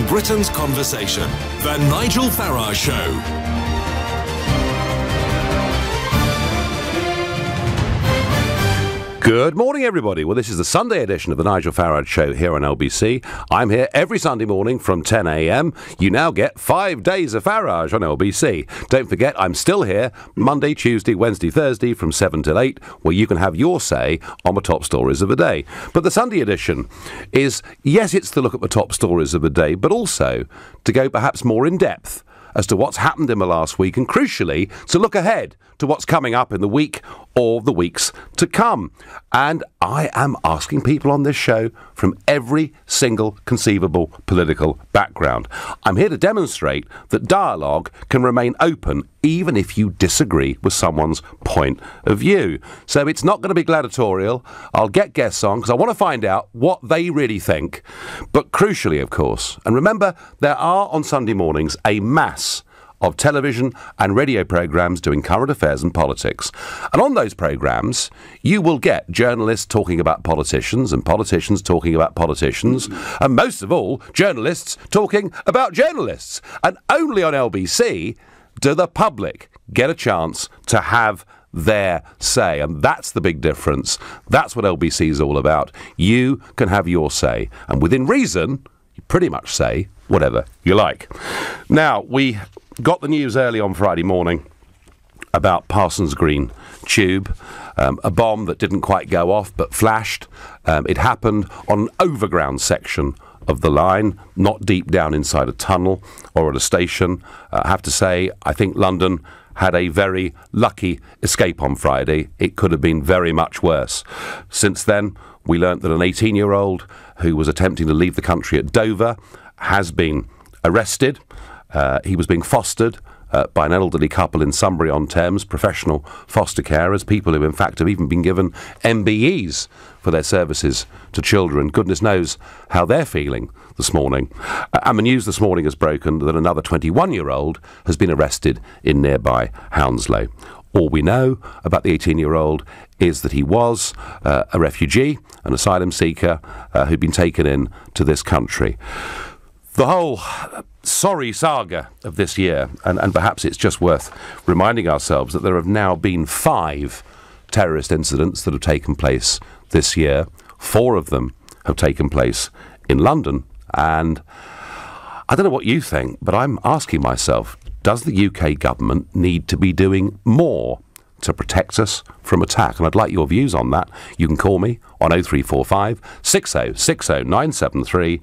Britain's conversation. The Nigel Farage Show. Good morning, everybody. Well, this is the Sunday edition of the Nigel Farage Show here on LBC. I'm here every Sunday morning from 10 a.m. You now get 5 days of Farage on LBC. Don't forget, I'm still here Monday, Tuesday, Wednesday, Thursday from 7 till 8, where you can have your say on the top stories of the day. But the Sunday edition is, yes, it's to look at the top stories of the day, but also to go perhaps more in depth as to what's happened in the last week, and crucially, to look ahead to what's coming up in the week or the weeks to come. And I am asking people on this show from every single conceivable political background. I'm here to demonstrate that dialogue can remain open even if you disagree with someone's point of view. So it's not going to be gladiatorial. I'll get guests on because I want to find out what they really think. But crucially, of course, and remember, there are on Sunday mornings a mass of television and radio programmes doing current affairs and politics. And on those programmes, you will get journalists talking about politicians and politicians talking about politicians, and most of all, journalists talking about journalists. And only on LBC do the public get a chance to have their say, and that's the big difference. That's what LBC is all about. You can have your say, and within reason, you pretty much say whatever you like. Now, we got the news early on Friday morning about Parsons Green Tube, a bomb that didn't quite go off but flashed. It happened on an overground section of the line, not deep down inside a tunnel or at a station. I have to say, I think London had a very lucky escape on Friday. It could have been very much worse. Since then, we learnt that an 18-year-old who was attempting to leave the country at Dover has been arrested. He was being fostered by an elderly couple in Sunbury-on-Thames, professional foster carers, people who in fact have even been given MBEs for their services to children. Goodness knows how they're feeling this morning. And the news this morning has broken that another 21-year-old has been arrested in nearby Hounslow. All we know about the 18-year-old is that he was a refugee, an asylum seeker who'd been taken in to this country. The whole sorry saga of this year, and perhaps it's just worth reminding ourselves that there have now been 5 terrorist incidents that have taken place this year. 4 of them have taken place in London, and I don't know what you think, but I'm asking myself, does the UK government need to be doing more to protect us from attack? And I'd like your views on that. You can call me on 0345 60 60 973,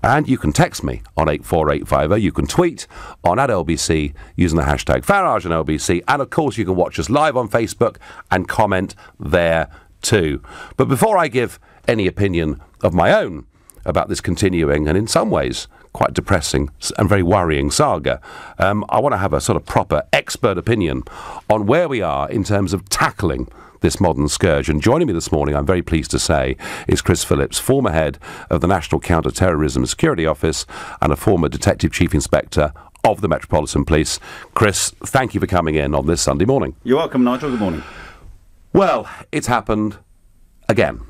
and you can text me on 84850. You can tweet on @LBC using the hashtag Farage and LBC, and of course you can watch us live on Facebook and comment there too. But before I give any opinion of my own about this continuing and in some ways quite depressing and very worrying saga, I want to have a sort of proper expert opinion on where we are in terms of tackling this modern scourge. And joining me this morning, I'm very pleased to say, is Chris Phillips, former head of the National Counter-Terrorism Security Office and a former Detective Chief Inspector of the Metropolitan Police. Chris, thank you for coming in on this Sunday morning. You're welcome, Nigel. Good morning. Well, it's happened again.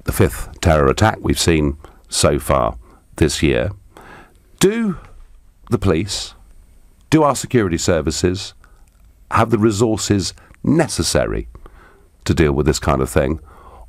The 5th terror attack we've seen so far this year. Do the police, do our security services have the resources necessary to deal with this kind of thing?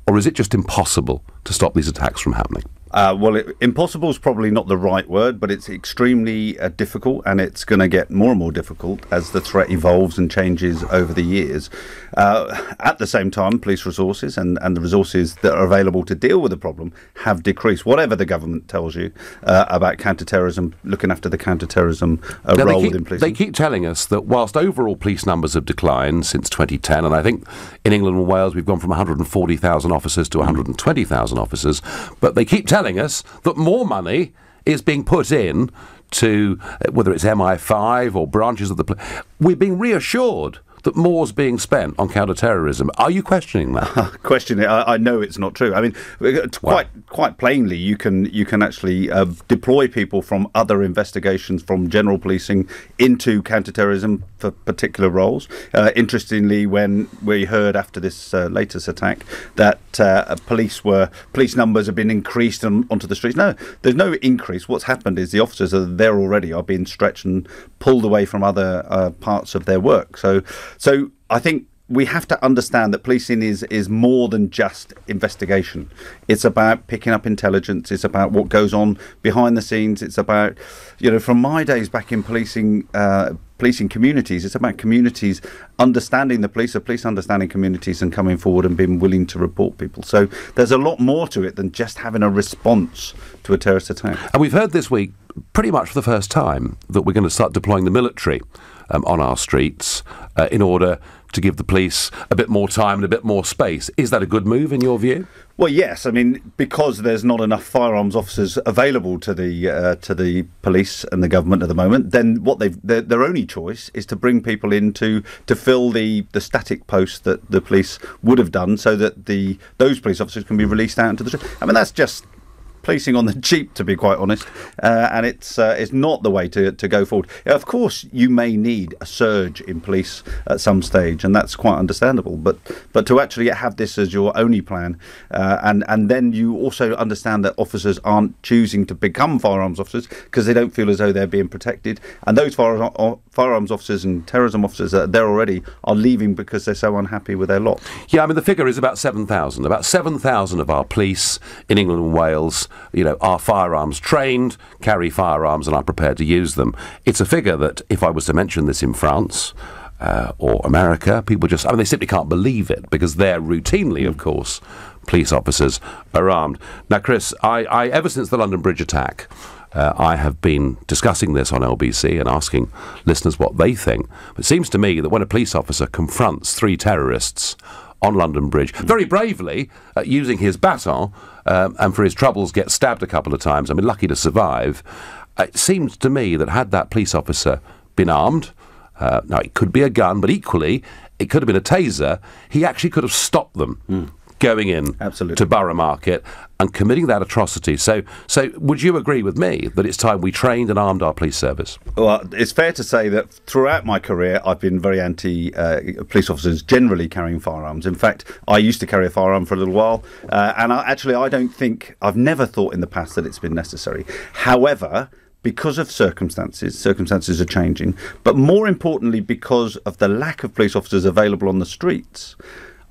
Or is it just impossible to stop these attacks from happening? Well, impossible is probably not the right word, but it's extremely difficult, and it's going to get more and more difficult as the threat evolves and changes over the years. At the same time, police resources and the resources that are available to deal with the problem have decreased, whatever the government tells you about counter-terrorism, looking after the counter-terrorism role within police. They keep telling us that whilst overall police numbers have declined since 2010, and I think in England and Wales we've gone from 140,000 officers to 120,000 officers, but they keep telling us that more money is being put in to, whether it's MI5 or branches of the... We're being reassured that more's being spent on counter-terrorism. Are you questioning that? Question it. I know it's not true. I mean, quite plainly, you can actually deploy people from other investigations, from general policing into counter-terrorism for particular roles. Interestingly, when we heard after this latest attack that police numbers have been increased onto the streets. No, there's no increase. What's happened is the officers that are there already are being stretched and pulled away from other parts of their work. So I think we have to understand that policing is more than just investigation. It's about picking up intelligence. It's about what goes on behind the scenes. It's about, from my days back in policing communities, it's about communities understanding the police understanding communities and coming forward and being willing to report people. So there's a lot more to it than just having a response to a terrorist attack. And we've heard this week, pretty much for the first time, that we're going to start deploying the military on our streets in order to give the police a bit more time and a bit more space. Is that a good move in your view? Well, yes. I mean, because there's not enough firearms officers available to the police and the government at the moment, then their only choice is to bring people in to fill the static posts that the police would have done, so that those police officers can be released out into the street. I mean, that's just policing on the cheap, to be quite honest, and it's not the way to go forward. Of course, you may need a surge in police at some stage, and that's quite understandable. But to actually have this as your only plan, and then you also understand that officers aren't choosing to become firearms officers because they don't feel as though they're being protected, and those firearms officers and terrorism officers that are there already are leaving because they're so unhappy with their lot. Yeah, I mean, the figure is about 7,000. About 7,000 of our police in England and Wales, are firearms trained, carry firearms and are prepared to use them. It's a figure that, if I was to mention this in France or America, people they simply can't believe it, because they're routinely, of course, police officers are armed. Now, Chris, I ever since the London Bridge attack, I have been discussing this on LBC and asking listeners what they think. It seems to me that when a police officer confronts 3 terrorists on London Bridge, very bravely, using his baton, and for his troubles gets stabbed a couple of times, lucky to survive, it seems to me that had that police officer been armed, now it could be a gun, but equally it could have been a taser, he actually could have stopped them going in to Borough Market and committing that atrocity. So would you agree with me that it's time we trained and armed our police service? Well, it's fair to say that throughout my career I've been very anti police officers generally carrying firearms. In fact, I used to carry a firearm for a little while, and I've never thought in the past that it's been necessary. However, because of circumstances are changing, but more importantly because of the lack of police officers available on the streets,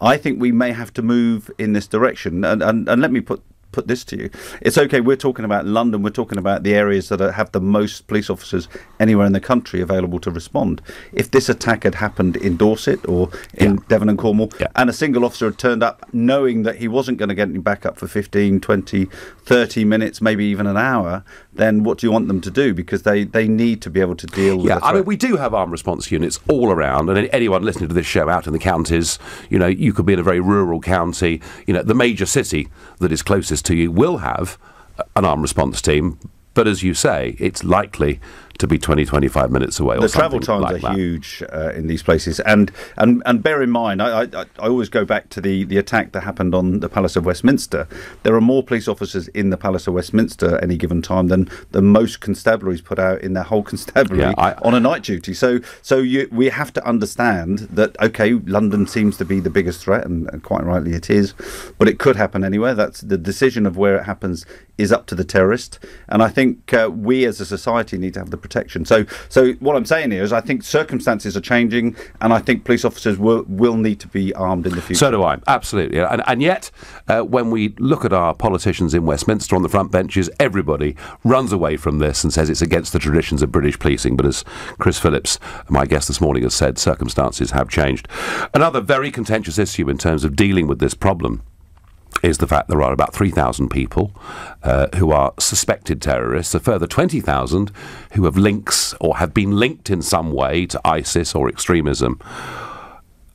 I think we may have to move in this direction. And let me put this to you. It's okay, we're talking about London, we're talking about the areas that have the most police officers anywhere in the country available to respond. If this attack had happened in Dorset or in Devon and Cornwall, and a single officer had turned up knowing that he wasn't going to get any backup for 15, 20, 30 minutes, maybe even an hour, then what do you want them to do? Because they need to be able to deal with it. We do have armed response units all around, and anyone listening to this show out in the counties, you could be in a very rural county, the major city that is closest to you will have an armed response team, but as you say, it's likely to be 20, 25 minutes away. The travel times are huge in these places, and bear in mind, I always go back to the attack that happened on the Palace of Westminster. There are more police officers in the Palace of Westminster at any given time than the most constabularies put out in their whole constabulary on a night duty. So we have to understand that, okay, London seems to be the biggest threat, and quite rightly it is, but it could happen anywhere. That's the decision of where it happens is up to the terrorist, and I think we as a society need to have the protection. So what I'm saying here is I think circumstances are changing, and I think police officers will need to be armed in the future. So do I, absolutely. And yet, when we look at our politicians in Westminster on the front benches, everybody runs away from this and says it's against the traditions of British policing. But as Chris Phillips, my guest this morning, has said, circumstances have changed. Another very contentious issue in terms of dealing with this problem is the fact there are about 3,000 people who are suspected terrorists, a further 20,000 who have links or have been linked in some way to ISIS or extremism.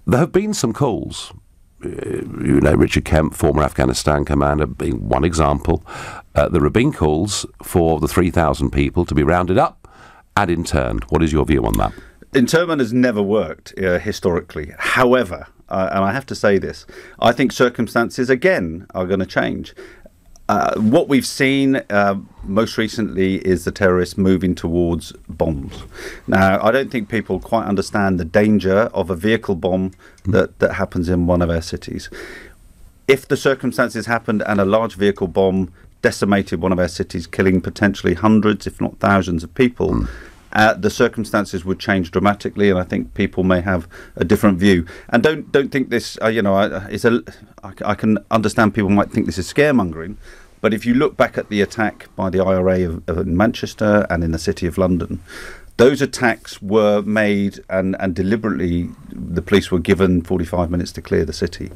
There have been some calls. Richard Kemp, former Afghanistan commander, being one example. There have been calls for the 3,000 people to be rounded up and interned. What is your view on that? Internment has never worked historically. However, and I have to say this, I think circumstances again are going to change. What we've seen most recently is the terrorists moving towards bombs. Now, I don't think people quite understand the danger of a vehicle bomb that happens in one of our cities. If the circumstances happened and a large vehicle bomb decimated one of our cities, killing potentially hundreds, if not thousands of people, the circumstances would change dramatically, and I think people may have a different view. And don't think this, I can understand people might think this is scaremongering, but if you look back at the attack by the IRA of Manchester and in the City of London, those attacks were made and deliberately the police were given 45 minutes to clear the city.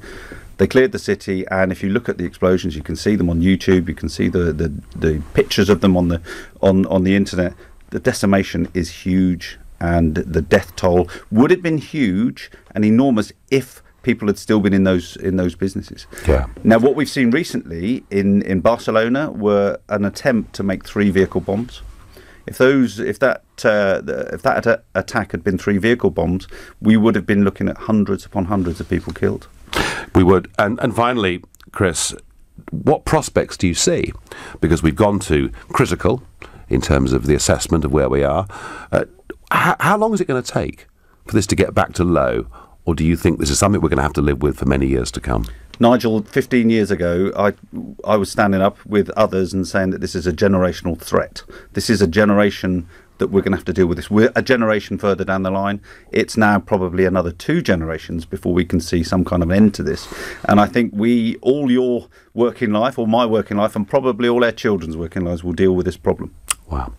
They cleared the city, and if you look at the explosions, you can see them on YouTube, you can see the pictures of them on the internet. The decimation is huge, and the death toll would have been huge and enormous if people had still been in those businesses. Yeah. Now, what we've seen recently in Barcelona were an attempt to make 3 vehicle bombs. If that attack had been 3 vehicle bombs, we would have been looking at hundreds upon hundreds of people killed. We would. And finally, Chris, what prospects do you see? Because we've gone to critical in terms of the assessment of where we are. How long is it going to take for this to get back to low? Or do you think this is something we're going to have to live with for many years to come? Nigel, 15 years ago, I was standing up with others and saying that this is a generational threat. This is a generation that we're going to have to deal with this. We're a generation further down the line. It's now probably another 2 generations before we can see some kind of end to this. And I think all your working life, or my working life, and probably all our children's working lives will deal with this problem. Wow.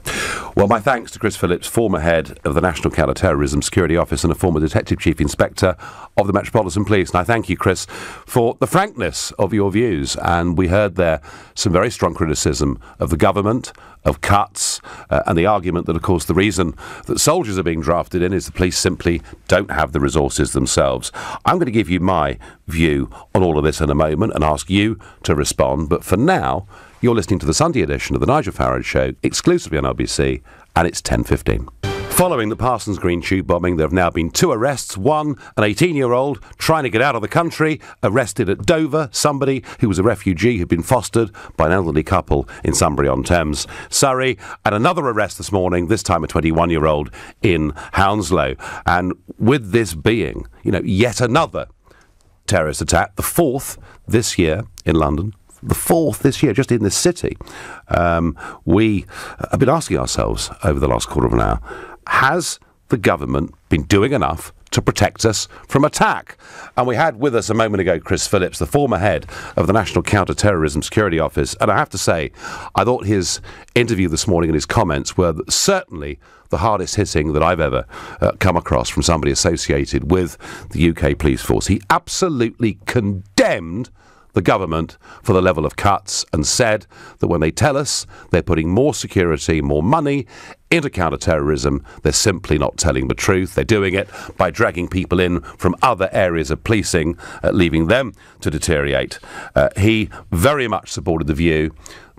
Well, my thanks to Chris Phillips, former head of the National Counter-Terrorism Security Office and a former Detective Chief Inspector of the Metropolitan Police. And I thank you, Chris, for the frankness of your views. And we heard there some very strong criticism of the government, of cuts, and the argument that, of course, the reason that soldiers are being drafted in is the police simply don't have the resources themselves. I'm going to give you my view on all of this in a moment and ask you to respond. But for now, you're listening to the Sunday edition of the Nigel Farage Show, exclusively on LBC, and it's 10:15. Following the Parsons Green tube bombing, there have now been 2 arrests. One, an 18-year-old trying to get out of the country, arrested at Dover. Somebody who was a refugee who'd been fostered by an elderly couple in Sunbury-on-Thames, Surrey. And another arrest this morning, this time a 21-year-old in Hounslow. And with this being, yet another terrorist attack, the 4th this year in London, the 4th this year, just in this city. We have been asking ourselves over the last quarter of an hour, has the government been doing enough to protect us from attack? And we had with us a moment ago Chris Phillips, the former head of the National Counter-Terrorism Security Office. And I have to say, I thought his interview this morning and his comments were certainly the hardest hitting that I've ever come across from somebody associated with the UK police force. He absolutely condemned the government for the level of cuts and said that when they tell us they're putting more security, more money into counter-terrorism, they're simply not telling the truth. They're doing it by dragging people in from other areas of policing, leaving them to deteriorate. He very much supported the view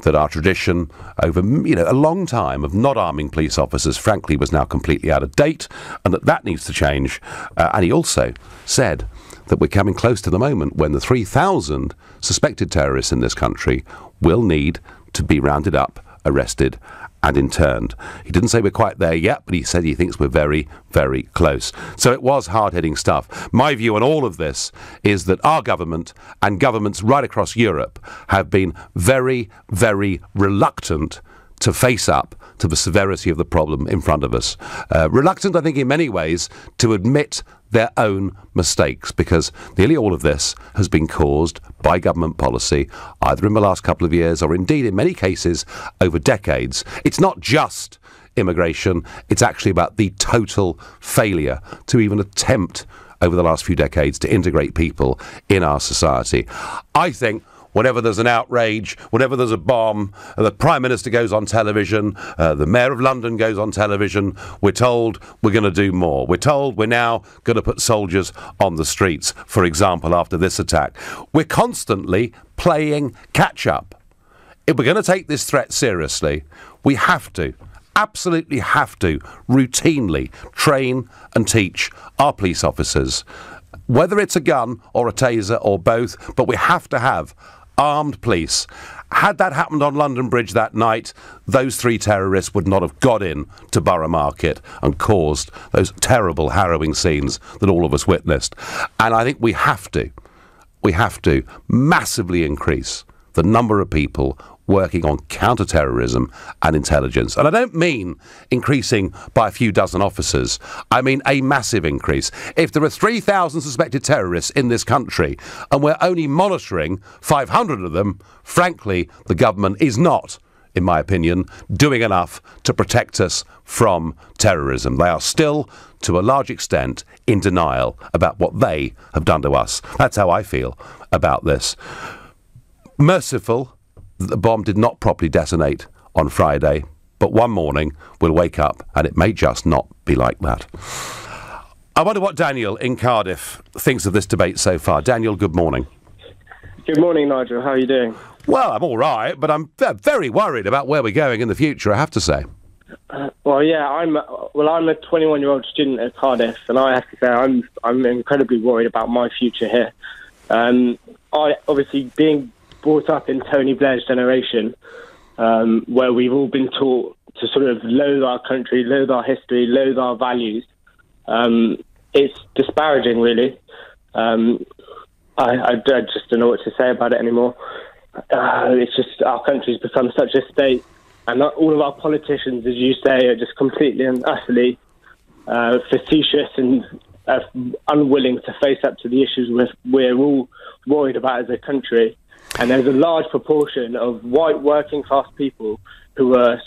that our tradition over a long time of not arming police officers, frankly, was now completely out of date, and that needs to change. And he also said that we're coming close to the moment when the 3,000 suspected terrorists in this country will need to be rounded up, arrested and interned. He didn't say we're quite there yet, but he said he thinks we're very, very close. So it was hard-hitting stuff. My view on all of this is that our government and governments right across Europe have been very, very reluctant to face up to the severity of the problem in front of us. Reluctant, I think, in many ways, to admit their own mistakes, because nearly all of this has been caused by government policy, either in the last couple of years or indeed in many cases over decades. It's not just immigration, it's actually about the total failure to even attempt over the last few decades to integrate people in our society. I think whenever there's an outrage, whenever there's a bomb, the Prime Minister goes on television, the Mayor of London goes on television, we're told we're going to do more. We're told we're now going to put soldiers on the streets, for example, after this attack. We're constantly playing catch-up. If we're going to take this threat seriously, we have to absolutely have to routinely train and teach our police officers, whether it's a gun or a taser or both, but we have to have armed police. Had that happened on London Bridge that night, those 3 terrorists would not have got in to Borough Market and caused those terrible, harrowing scenes that all of us witnessed. And I think we have to massively increase the number of people working on counter-terrorism and intelligence. And I don't mean increasing by a few dozen officers. I mean a massive increase. If there are 3,000 suspected terrorists in this country and we're only monitoring 500 of them, frankly, the government is not, in my opinion, doing enough to protect us from terrorism. They are still, to a large extent, in denial about what they have done to us. That's how I feel about this. Merciful that the bomb did not properly detonate on Friday, but one morning we'll wake up and it may just not be like that. I wonder what Daniel in Cardiff thinks of this debate so far. Daniel, good morning. Good morning, Nigel. How are you doing? Well, I'm all right, but I'm very worried about where we're going in the future, I have to say. Well, yeah, I'm a 21-year-old student at Cardiff, and I have to say I'm incredibly worried about my future here. I obviously being brought up in Tony Blair's generation, where we've all been taught to sort of loathe our country, loathe our history, loathe our values. It's disparaging, really. I just don't know what to say about it anymore. It's just our country's become such a state, and all of our politicians, as you say, are just completely and utterly facetious and unwilling to face up to the issues we're all worried about as a country. And there's a large proportion of white working class people who are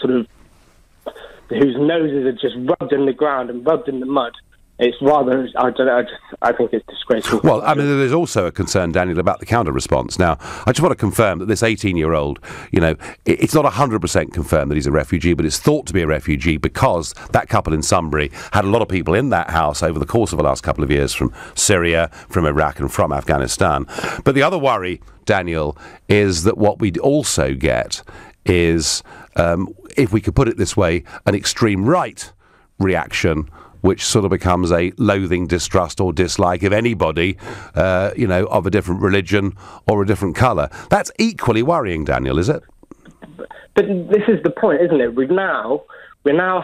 whose noses are just rubbed in the ground and rubbed in the mud. It's rather, I think it's disgraceful. Well, I mean, there's also a concern, Daniel, about the counter-response. Now, I just want to confirm that this 18-year-old, it's not 100% confirmed that he's a refugee, but it's thought to be a refugee because that couple in Sunbury had a lot of people in that house over the course of the last couple of years from Syria, from Iraq and from Afghanistan. But the other worry, Daniel, is that what we'd also get is, if we could put it this way, an extreme right reaction which sort of becomes a loathing, distrust or dislike of anybody, of a different religion or a different colour. That's equally worrying, Daniel, is it? But this is the point, isn't it? We're now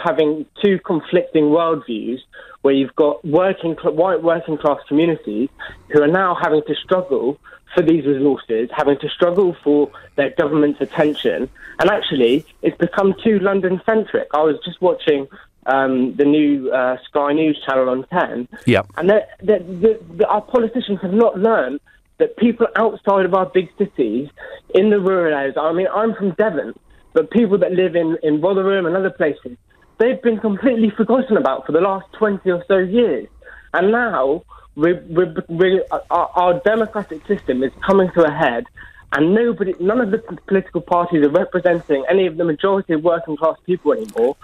having two conflicting worldviews where you've got white working class communities who are now having to struggle for these resources, having to struggle for their government's attention. And actually, it's become too London-centric. I was just watching the new Sky News channel on 10. Yep. And our politicians have not learned that people outside of our big cities, in the rural areas, I mean, I'm from Devon, but people that live in Rotherham and other places, they've been completely forgotten about for the last 20 or so years. And now our democratic system is coming to a head, and none of the political parties are representing any of the majority of working class people anymore.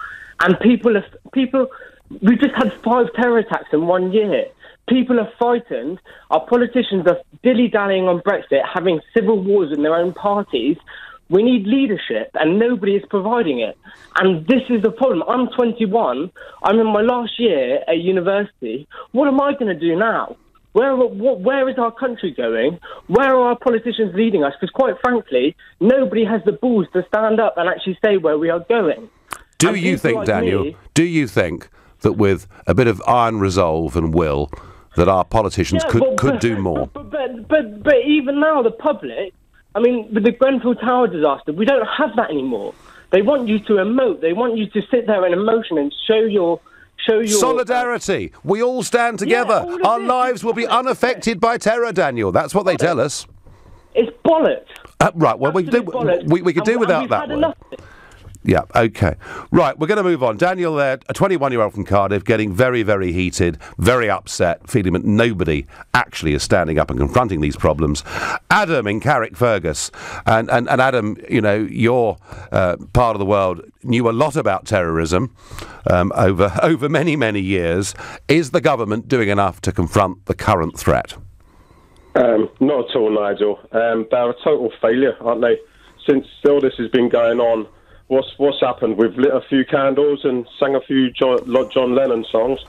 And we just had 5 terror attacks in 1 year. People are frightened. Our politicians are dilly-dallying on Brexit, having civil wars in their own parties. We need leadership, and nobody is providing it. And this is the problem. I'm 21. I'm in my last year at university. What am I going to do now? Where is our country going? Where are our politicians leading us? Because quite frankly, nobody has the balls to stand up and actually say where we are going. Do you think, Daniel, do you think that with a bit of iron resolve and will, that our politicians could do more? But even now, the public, I mean, with the Grenfell Tower disaster, we don't have that anymore. They want you to emote. They want you to sit there in emotion and show your solidarity. We all stand together. Yeah, our lives will be unaffected by terror, Daniel. That's what they tell us. It's bollocks. Right, well, we could do without that one. Yeah, OK. Right, we're going to move on. Daniel there, a 21-year-old from Cardiff, getting very, very heated, very upset, feeling that nobody actually is standing up and confronting these problems. Adam in Carrickfergus. And Adam, your part of the world knew a lot about terrorism over many, many years. Is the government doing enough to confront the current threat? Not at all, Nigel. They're a total failure, aren't they? Since all this has been going on, what's happened? We've lit a few candles and sang a few John Lennon songs,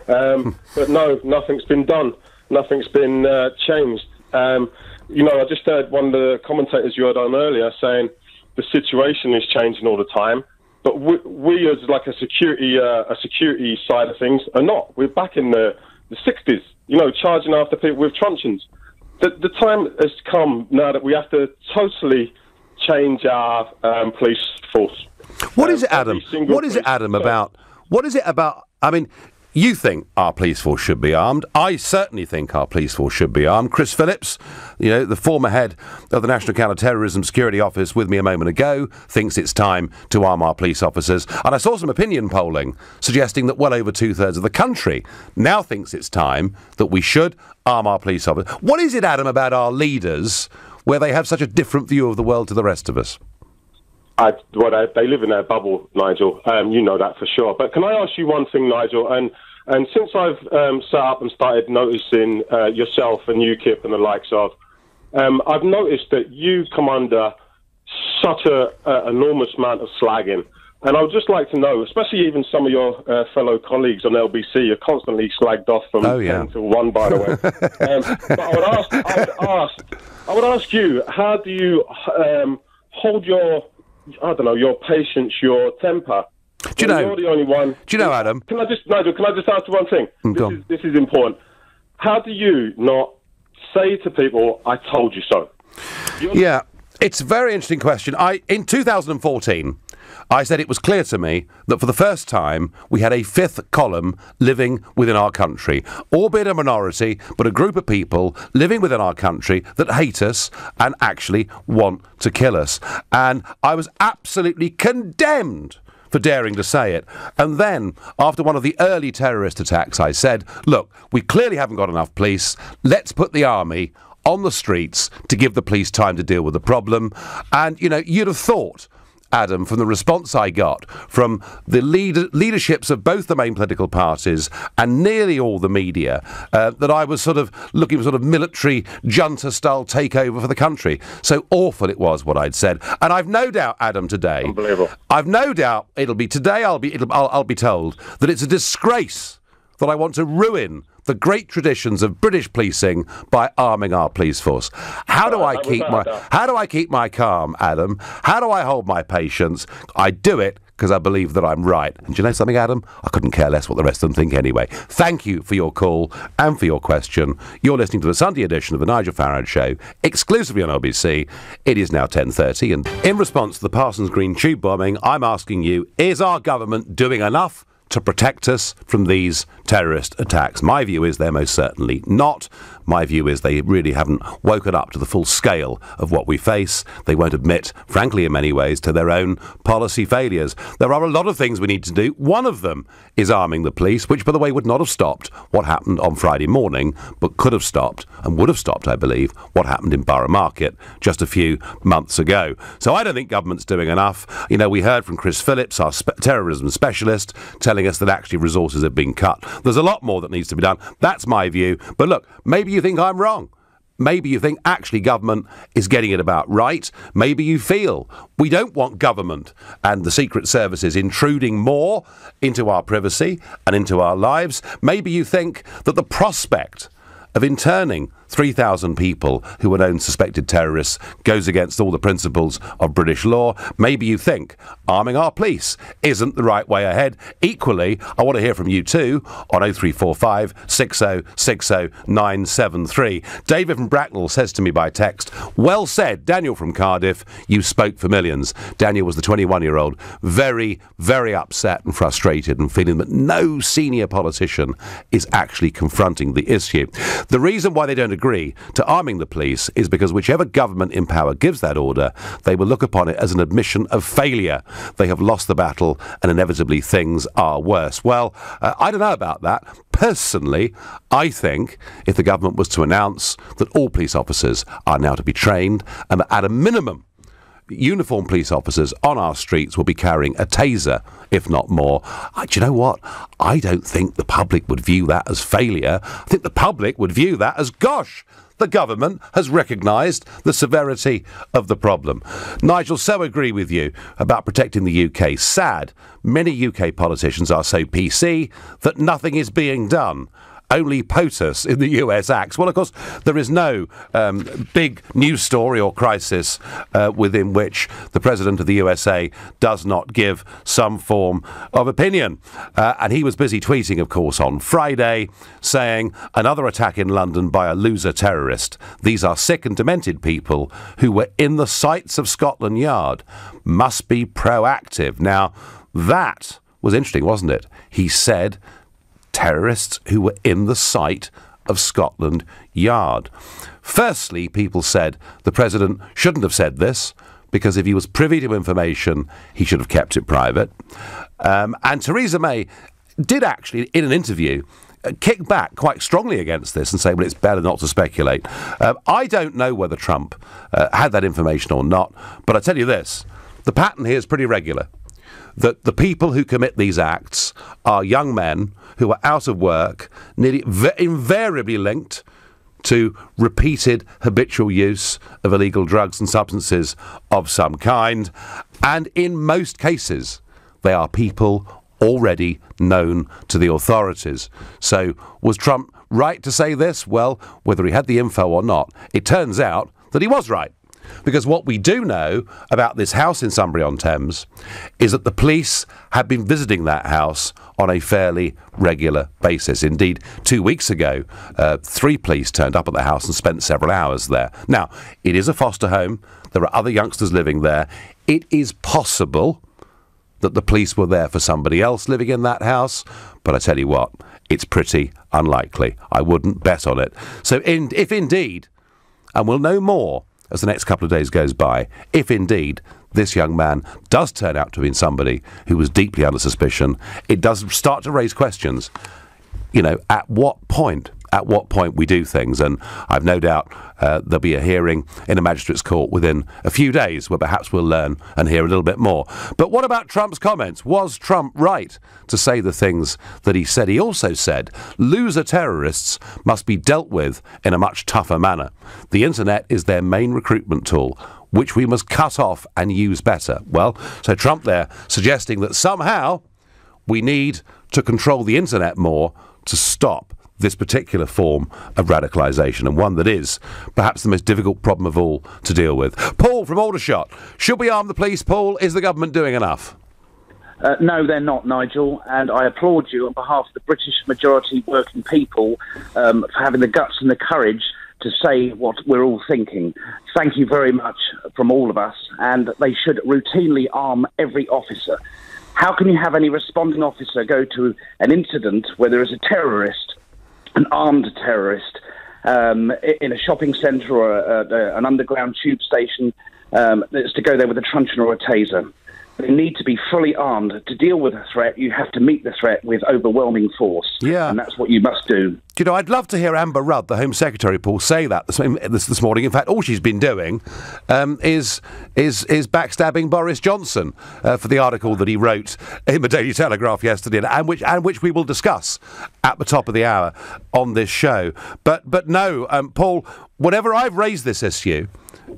but no, nothing's been done. Nothing's been changed. I just heard one of the commentators you had on earlier saying the situation is changing all the time, but we as like a security side of things are not. We're back in the 60s, charging after people with truncheons. The time has come now that we have to totally change our police force. What is it, Adam? What is it, Adam, about? What is it about? I mean, you think our police force should be armed. I certainly think our police force should be armed. Chris Phillips, the former head of the National Counter-Terrorism Security Office with me a moment ago, thinks it's time to arm our police officers. And I saw some opinion polling suggesting that well over 2/3 of the country now thinks it's time that we should arm our police officers. What is it, Adam, about our leaders where they have such a different view of the world to the rest of us? They live in their bubble, Nigel. You know that for sure. But can I ask you one thing, Nigel? And since I've set up and started noticing yourself and UKIP and the likes of, I've noticed that you come under such an enormous amount of slagging. And I would just like to know, especially even some of your fellow colleagues on LBC are constantly slagged off from 10 till 1, by the way. But I would ask you, how do you hold your patience, your temper? Do you know? You're the only one. Do you know, Adam? Nigel, can I just ask you one thing? This is important. How do you not say to people, "I told you so"? Yeah, it's a very interesting question. In 2014, I said it was clear to me that for the first time we had a fifth column living within our country, albeit a minority, but a group of people living within our country that hate us and actually want to kill us. And I was absolutely condemned for daring to say it. And then, after one of the early terrorist attacks, I said, look, we clearly haven't got enough police. Let's put the army on the streets to give the police time to deal with the problem. And, you'd have thought, Adam, from the response I got from the leaderships of both the main political parties and nearly all the media, that I was sort of looking for sort of military junta-style takeover for the country. So awful it was what I'd said. And I've no doubt, Adam, today... Unbelievable. I've no doubt it'll be today I'll be told that it's a disgrace that I want to ruin the great traditions of British policing by arming our police force. How do I keep my calm, Adam? How do I hold my patience? I do it because I believe that I'm right. And do you know something, Adam? I couldn't care less what the rest of them think anyway. Thank you for your call and for your question. You're listening to the Sunday edition of the Nigel Farage Show, exclusively on LBC. It is now 10:30, and in response to the Parsons Green tube bombing, I'm asking you, is our government doing enough to protect us from these terrorist attacks? My view is they're most certainly not. My view is they really haven't woken up to the full scale of what we face. They won't admit, frankly, in many ways, to their own policy failures. There are a lot of things we need to do. One of them is arming the police, which, by the way, would not have stopped what happened on Friday morning, but could have stopped and would have stopped, I believe, what happened in Borough Market just a few months ago. So I don't think government's doing enough. We heard from Chris Phillips, our terrorism specialist, telling us that actually resources have been cut. There's a lot more that needs to be done. That's my view. But look, maybe you think I'm wrong. Maybe you think actually government is getting it about right. Maybe you feel we don't want government and the secret services intruding more into our privacy and into our lives. Maybe you think that the prospect of interning 3,000 people who were known suspected terrorists goes against all the principles of British law. Maybe you think arming our police isn't the right way ahead. Equally, I want to hear from you too on 0345 6060 973. David from Bracknell says to me by text, well said, Daniel from Cardiff, you spoke for millions. Daniel was the 21-year-old, very, very upset and frustrated and feeling that no senior politician is actually confronting the issue. The reason why they don't agree to arming the police is because whichever government in power gives that order, they will look upon it as an admission of failure. They have lost the battle and inevitably things are worse. Well, I don't know about that. Personally, I think if the government was to announce that all police officers are now to be trained and that at a minimum uniformed police officers on our streets will be carrying a taser, if not more. Do you know what? I don't think the public would view that as failure. I think the public would view that as, gosh, the government has recognised the severity of the problem. Nigel, so agree with you about protecting the UK. Sad, many UK politicians are so PC that nothing is being done. Only POTUS in the US acts. Well, of course, there is no big news story or crisis within which the President of the USA does not give some form of opinion. And he was busy tweeting, of course, on Friday, saying, another attack in London by a loser terrorist. These are sick and demented people who were in the sights of Scotland Yard. Must be proactive. Now, that was interesting, wasn't it? He said terrorists who were in the sight of Scotland Yard. Firstly, people said the President shouldn't have said this, because if he was privy to information, he should have kept it private. And Theresa May did actually, in an interview, kick back quite strongly against this and say, well, it's better not to speculate. I don't know whether Trump had that information or not, but I tell you this, the pattern here is pretty regular. That the people who commit these acts are young men who are out of work, nearly invariably linked to repeated habitual use of illegal drugs and substances of some kind. And in most cases, they are people already known to the authorities. So was Trump right to say this? Well, whether he had the info or not, it turns out that he was right. Because what we do know about this house in Sunbury-on-Thames is that the police have been visiting that house on a fairly regular basis. Indeed, 2 weeks ago, 3 police turned up at the house and spent several hours there. Now, it is a foster home. There are other youngsters living there. It is possible that the police were there for somebody else living in that house, but I tell you what, it's pretty unlikely. I wouldn't bet on it. So if indeed, and we'll know more as the next couple of days goes by, if indeed this young man does turn out to have been somebody who was deeply under suspicion, it does start to raise questions. You know, at what point we do things, and I've no doubt there'll be a hearing in a magistrate's court within a few days where perhaps we'll learn and hear a little bit more. But what about Trump's comments? Was Trump right to say the things that he said? He also said loser terrorists must be dealt with in a much tougher manner. The internet is their main recruitment tool, which we must cut off and use better. Well, so Trump there suggesting that somehow we need to control the internet more to stop this particular form of radicalisation, and one that is perhaps the most difficult problem of all to deal with. Paul from Aldershot, should we arm the police, Paul? Is the government doing enough? No, they're not, Nigel, and I applaud you on behalf of the British majority working people for having the guts and the courage to say what we're all thinking. Thank you very much from all of us, and they should routinely arm every officer. How can you have any responding officer go to an incident where there is a terrorist, an armed terrorist, in a shopping centre or an underground tube station, that's to go there with a truncheon or a taser? They need to be fully armed. To deal with a threat, you have to meet the threat with overwhelming force. Yeah. And that's what you must do. You know, I'd love to hear Amber Rudd, the Home Secretary, Paul, say that this morning. In fact, all she's been doing is backstabbing Boris Johnson for the article that he wrote in the Daily Telegraph yesterday, and which we will discuss at the top of the hour on this show. But no, Paul, whenever I've raised this issue,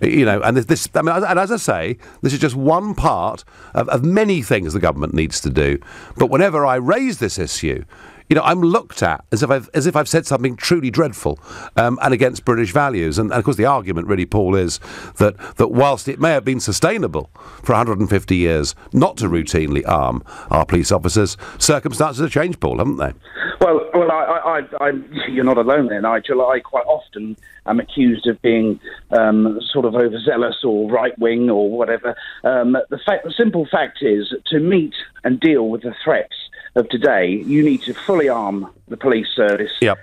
you know, and this, I mean, and as I say, this is just one part of many things the government needs to do. But whenever I raise this issue, you know, I'm looked at as if I've said something truly dreadful and against British values. And of course, the argument really, Paul, is that whilst it may have been sustainable for 150 years not to routinely arm our police officers, circumstances have changed, Paul, haven't they? Well, you're not alone there, Nigel. I quite often am accused of being sort of overzealous or right-wing or whatever. The simple fact is, to meet and deal with the threats of today, you need to fully arm the police service. Yep.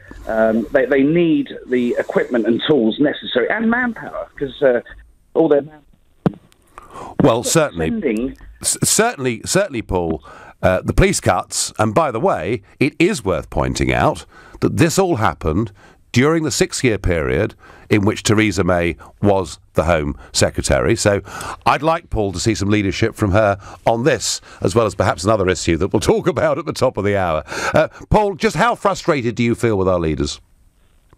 They need the equipment and tools necessary, and manpower, because all their manpower. Well, certainly, Paul. The police cuts, and by the way, it is worth pointing out that this all happened during the 6-year period in which Theresa May was the Home Secretary. So I'd like, Paul, to see some leadership from her on this, as well as perhaps another issue that we'll talk about at the top of the hour. Paul, just how frustrated do you feel with our leaders?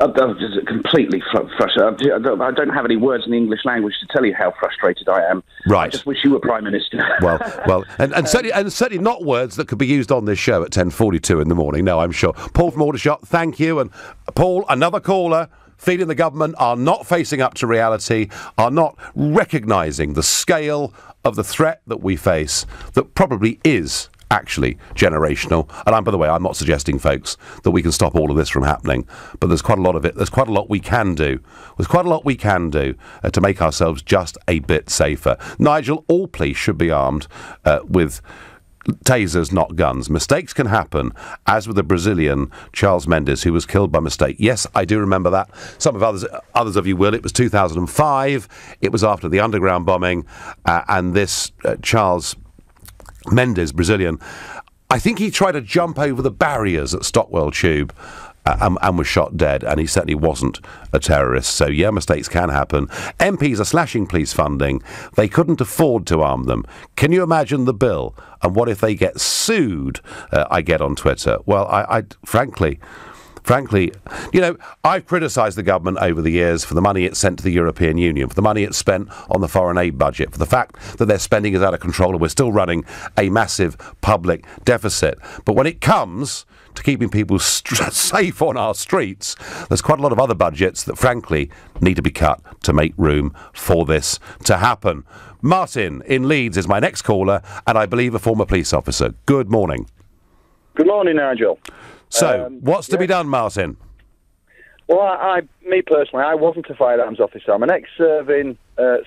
I'm just completely frustrated. I don't have any words in the English language to tell you how frustrated I am. Right. I just wish you were Prime Minister. Well, and certainly not words that could be used on this show at 10:42 in the morning. No, I'm sure. Paul from Aldershot, thank you. And Paul, another caller, feeling the government are not facing up to reality, are not recognising the scale of the threat that we face, that probably is actually generational. And by the way, I'm not suggesting, folks, that we can stop all of this from happening, but there's quite a lot of it. There's quite a lot we can do. There's quite a lot we can do to make ourselves just a bit safer. Nigel, all police should be armed with tasers, not guns. Mistakes can happen, as with the Brazilian Charles Mendes, who was killed by mistake. Yes, I do remember that. Some of others of you will. It was 2005. It was after the underground bombing, and this Charles Mendes, Brazilian, I think he tried to jump over the barriers at Stockwell Tube and was shot dead, and he certainly wasn't a terrorist. So yeah, mistakes can happen. MPs are slashing police funding. They couldn't afford to arm them. Can you imagine the bill? And what if they get sued? I get on Twitter. Well, I frankly, you know, I've criticised the government over the years for the money it's sent to the European Union, for the money it's spent on the foreign aid budget, for the fact that their spending is out of control and we're still running a massive public deficit. But when it comes to keeping people safe on our streets, there's quite a lot of other budgets that, frankly, need to be cut to make room for this to happen. Martin in Leeds is my next caller, and I believe a former police officer. Good morning. Good morning, Nigel. So, what's to be done, Martin? Well, me personally, I wasn't a firearms officer. I'm an ex-serving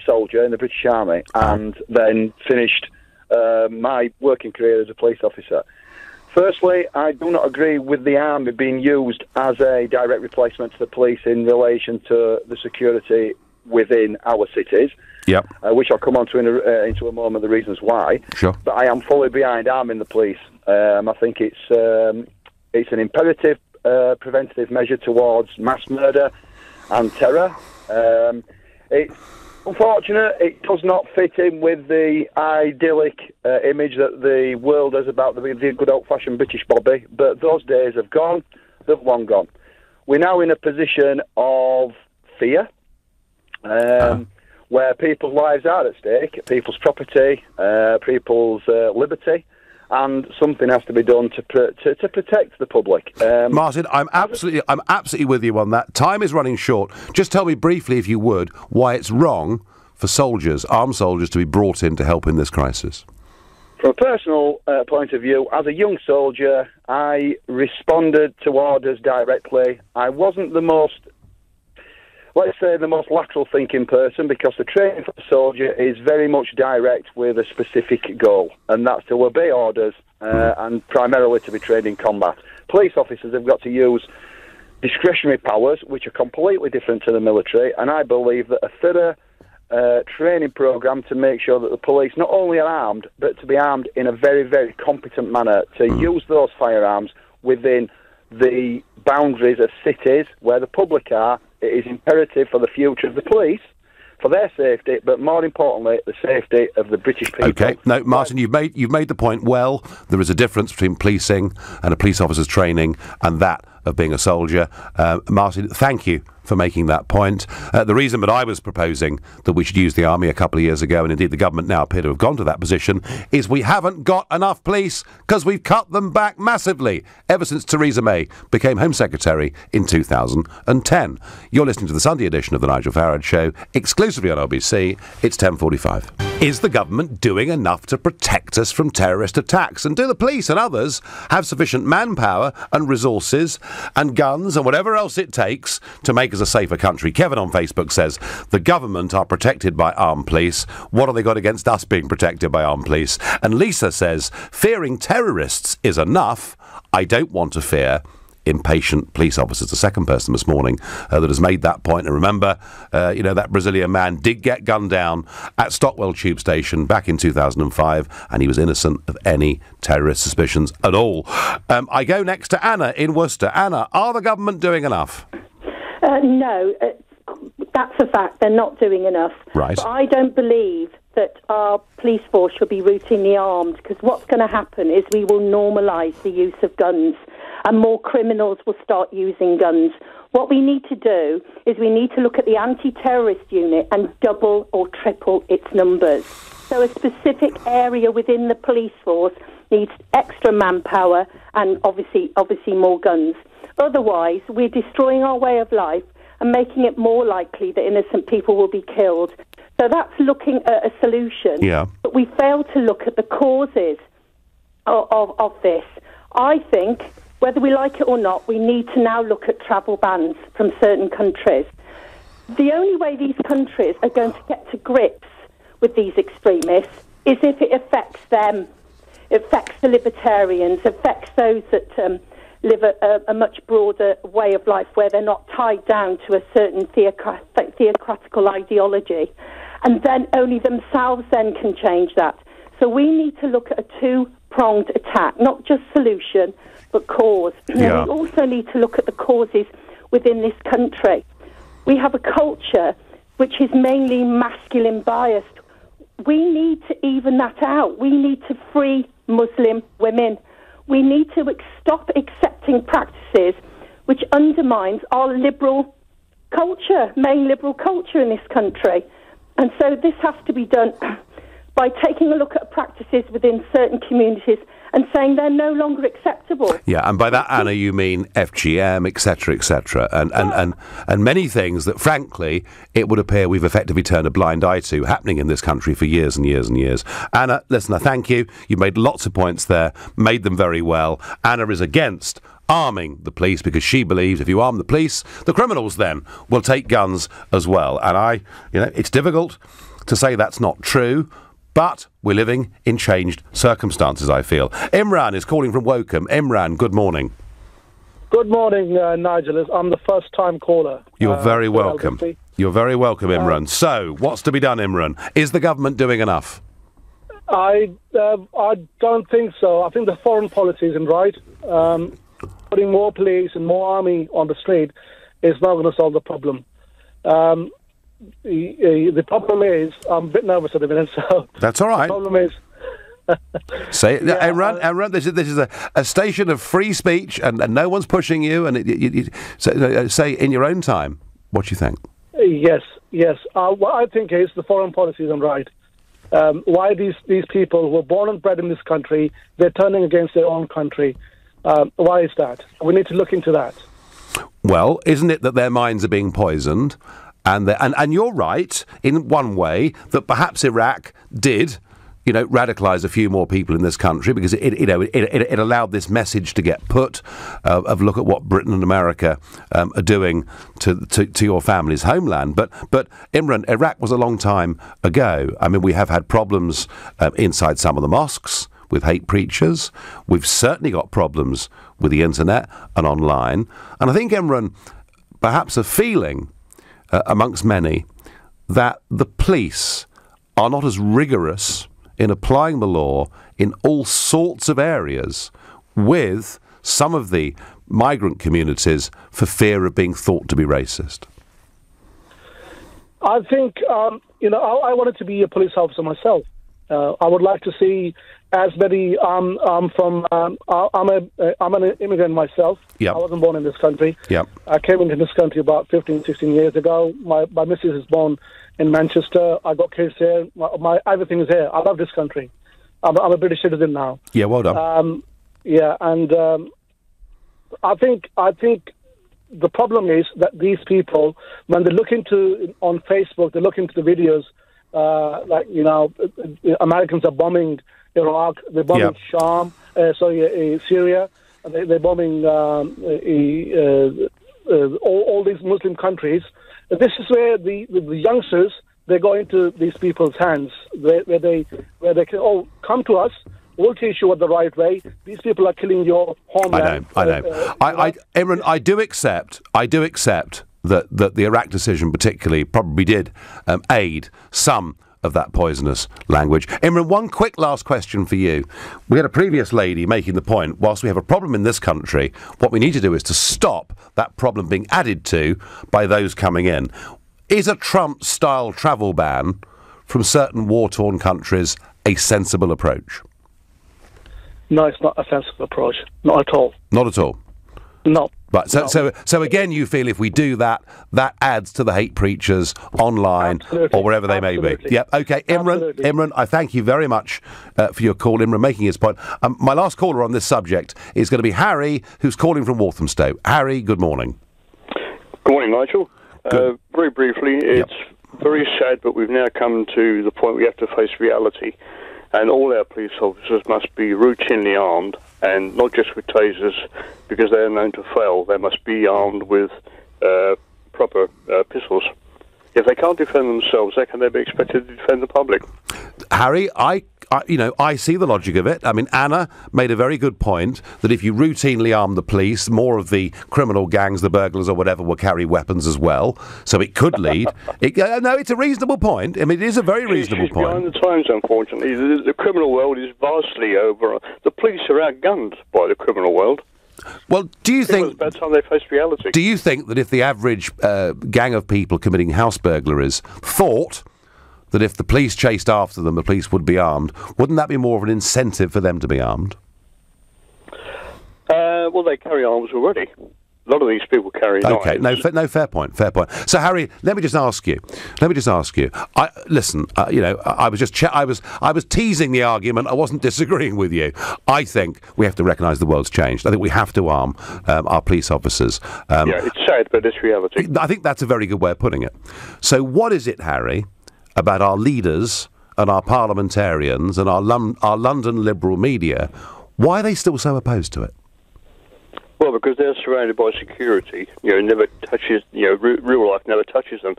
soldier in the British Army, and then finished my working career as a police officer. Firstly, I do not agree with the army being used as a direct replacement to the police in relation to the security within our cities. Yep. Which I'll come on to into a moment, the reasons why. Sure. But I am fully behind arming the police. I think it's an imperative preventative measure towards mass murder and terror. It's unfortunate it does not fit in with the idyllic image that the world has about the good old-fashioned British Bobby, but those days have gone. They've long gone. We're now in a position of fear, where people's lives are at stake, people's property, people's liberty, and something has to be done to protect the public. Martin, I'm absolutely with you on that. Time is running short. Just tell me briefly, if you would, why it's wrong for soldiers, armed soldiers, to be brought in to help in this crisis. From a personal point of view, as a young soldier, I responded to orders directly. I wasn't the most, let's say, the most lateral thinking person, because the training for a soldier is very much direct with a specific goal, and that's to obey orders and primarily to be trained in combat. Police officers have got to use discretionary powers, which are completely different to the military, and I believe that a thorough training programme to make sure that the police not only are armed, but to be armed in a very, very competent manner to use those firearms within the boundaries of cities where the public are. It is imperative for the future of the police, for their safety, but more importantly, the safety of the British people. Okay, no, Martin, you've made the point well. There is a difference between policing and a police officer's training and that of being a soldier. Martin, thank you for making that point. The reason that I was proposing that we should use the army a couple of years ago, and indeed the government now appear to have gone to that position, is we haven't got enough police because we've cut them back massively ever since Theresa May became Home Secretary in 2010. You're listening to the Sunday edition of the Nigel Farage Show, exclusively on LBC. It's 10:45. Is the government doing enough to protect us from terrorist attacks? And do the police and others have sufficient manpower and resources and guns and whatever else it takes to make us a safer country? Kevin on Facebook says, the government are protected by armed police. What have they got against us being protected by armed police? And Lisa says, fearing terrorists is enough. I don't want to fear impatient police officers. The second person this morning that has made that point. And remember, that Brazilian man did get gunned down at Stockwell Tube Station back in 2005, and he was innocent of any terrorist suspicions at all. I go next to Anna in Worcester. Anna, are the government doing enough? No, that's a fact. They're not doing enough. Right. But I don't believe that our police force should be routinely armed, because what's going to happen is we will normalise the use of guns, and more criminals will start using guns. What we need to do is we need to look at the anti-terrorist unit and double or triple its numbers. So a specific area within the police force needs extra manpower and obviously more guns. Otherwise, we're destroying our way of life and making it more likely that innocent people will be killed. So that's looking at a solution. Yeah. But we fail to look at the causes of this. I think, whether we like it or not, we need to now look at travel bans from certain countries. The only way these countries are going to get to grips with these extremists is if it affects them. It affects the libertarians, affects those that live a much broader way of life where they're not tied down to a certain theocratical ideology. And then only themselves then can change that. So we need to look at a two-pronged attack, not just solution, but cause. Yeah. And we also need to look at the causes within this country. We have a culture which is mainly masculine biased. We need to even that out. We need to free Muslim women. We need to stop accepting practices which undermines our liberal culture, main liberal culture in this country. And so this has to be done by taking a look at practices within certain communities and saying they're no longer acceptable. Yeah, and by that, Anna, you mean FGM, etc., and many things that, frankly, it would appear we've effectively turned a blind eye to happening in this country for years and years and years. Anna, listen, I thank you. You've made lots of points there, made them very well. Anna is against arming the police because she believes if you arm the police, the criminals then will take guns as well. And it's difficult to say that's not true, but we're living in changed circumstances, I feel. Imran is calling from Woking. Imran, good morning. Good morning, Nigel. I'm the first-time caller. You're very welcome. LBC. You're very welcome, Imran. So, what's to be done, Imran? Is the government doing enough? I don't think so. I think the foreign policy isn't right. Putting more police and more army on the street is not going to solve the problem. The problem is, I'm a bit nervous at the minute, so... That's all right. The problem is... Say it. Yeah, Imran, this is a station of free speech and no one's pushing you. And say in your own time, what you think. Yes. What I think is the foreign policy isn't right. Why these people who were born and bred in this country, they're turning against their own country. Why is that? We need to look into that. Well, isn't it that their minds are being poisoned? And you're right in one way that perhaps Iraq did, radicalise a few more people in this country because it allowed this message to get put of look at what Britain and America are doing to your family's homeland. But Imran, Iraq was a long time ago. I mean, we have had problems inside some of the mosques with hate preachers. We've certainly got problems with the internet and online. And I think, Imran, perhaps a feeling amongst many that the police are not as rigorous in applying the law in all sorts of areas with some of the migrant communities for fear of being thought to be racist. I think, I wanted to be a police officer myself. I would like to see as many. I'm an immigrant myself. Yep. I wasn't born in this country. Yep. I came into this country about 15, 16 years ago. My missus is born in Manchester. I got kids here. My everything is here. I love this country. I'm a British citizen now. Yeah, well done. I think the problem is that these people, when they look on Facebook, they look into the videos. Americans are bombing Iraq, they're bombing Syria, they're bombing all these Muslim countries. This is where the youngsters, they go into these people's hands, where they can come to us. We'll teach you what the right way. These people are killing your homeland. I know. Imran, I do accept that the Iraq decision particularly probably did aid some of that poisonous language. Imran, one quick last question for you. We had a previous lady making the point, whilst we have a problem in this country, what we need to do is to stop that problem being added to by those coming in. Is a Trump-style travel ban from certain war-torn countries a sensible approach? No, it's not a sensible approach. Not at all. Not at all. No. Right, so again, you feel if we do that, that adds to the hate preachers online or wherever they may be. Yep, okay. Imran, I thank you very much for your call. Imran making his point. My last caller on this subject is going to be Harry, who's calling from Walthamstow. Harry, good morning. Good morning, Nigel. Very briefly, it's very sad, but we've now come to the point we have to face reality. And all our police officers must be routinely armed, and not just with tasers, because they are known to fail. They must be armed with proper pistols. If they can't defend themselves, how can they be expected to defend the public? Harry, I see the logic of it. I mean, Anna made a very good point that if you routinely arm the police, more of the criminal gangs, the burglars or whatever, will carry weapons as well. So it could lead. No, it's a reasonable point. I mean, it is a very reasonable point. Behind the times, unfortunately. The criminal world is vastly over. The police are outgunned by the criminal world. Well, do you think... It's about time they face reality. Do you think that if the average gang of people committing house burglaries thought that if the police chased after them, the police would be armed, wouldn't that be more of an incentive for them to be armed? Well, they carry arms already. A lot of these people carry knives. Okay, no, fair point. So, Harry, let me just ask you. Listen, I was teasing the argument. I wasn't disagreeing with you. I think we have to recognise the world's changed. I think we have to arm our police officers. It's sad, but it's reality. I think that's a very good way of putting it. So, what is it, Harry, about our leaders and our parliamentarians and our London liberal media? Why are they still so opposed to it? Well, because they're surrounded by security, never touches, real life never touches them.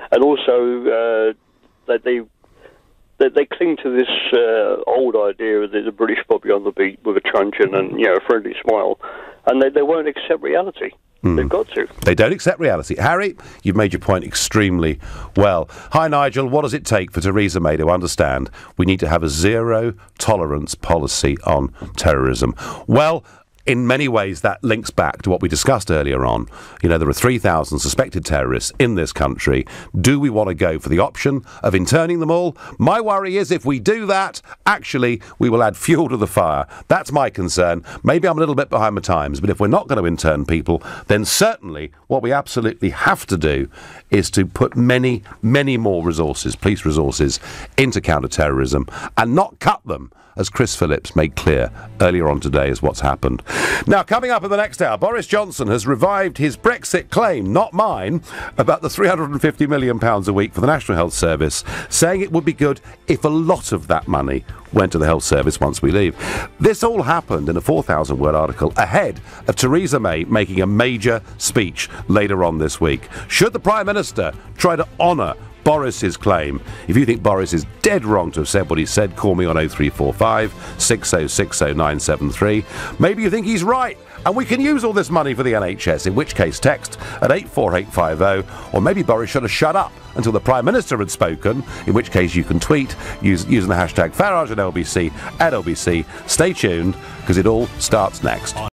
And also, they cling to this old idea that the British Bobby on the beat with a truncheon and, a friendly smile. And they won't accept reality. They've got to. They don't accept reality. Harry, you've made your point extremely well. Hi, Nigel. What does it take for Theresa May to understand we need to have a zero-tolerance policy on terrorism? Well, in many ways, that links back to what we discussed earlier on. There are 3,000 suspected terrorists in this country. Do we want to go for the option of interning them all? My worry is if we do that, actually, we will add fuel to the fire. That's my concern. Maybe I'm a little bit behind my times, but if we're not going to intern people, then certainly what we absolutely have to do is to put many, many more resources, police resources, into counter-terrorism and not cut them, as Chris Phillips made clear earlier on today is what's happened. Now, coming up in the next hour, Boris Johnson has revived his Brexit claim, not mine, about the £350 million a week for the National Health Service, saying it would be good if a lot of that money went to the health service once we leave. This all happened in a 4,000-word article ahead of Theresa May making a major speech later on this week. Should the Prime Minister try to honour Boris's claim? If you think Boris is dead wrong to have said what he said, call me on 0345 6060 973. Maybe you think he's right and we can use all this money for the NHS, in which case text at 84850, or maybe Boris should have shut up until the Prime Minister had spoken, in which case you can tweet using the hashtag Farage and LBC at LBC. Stay tuned, because it all starts next.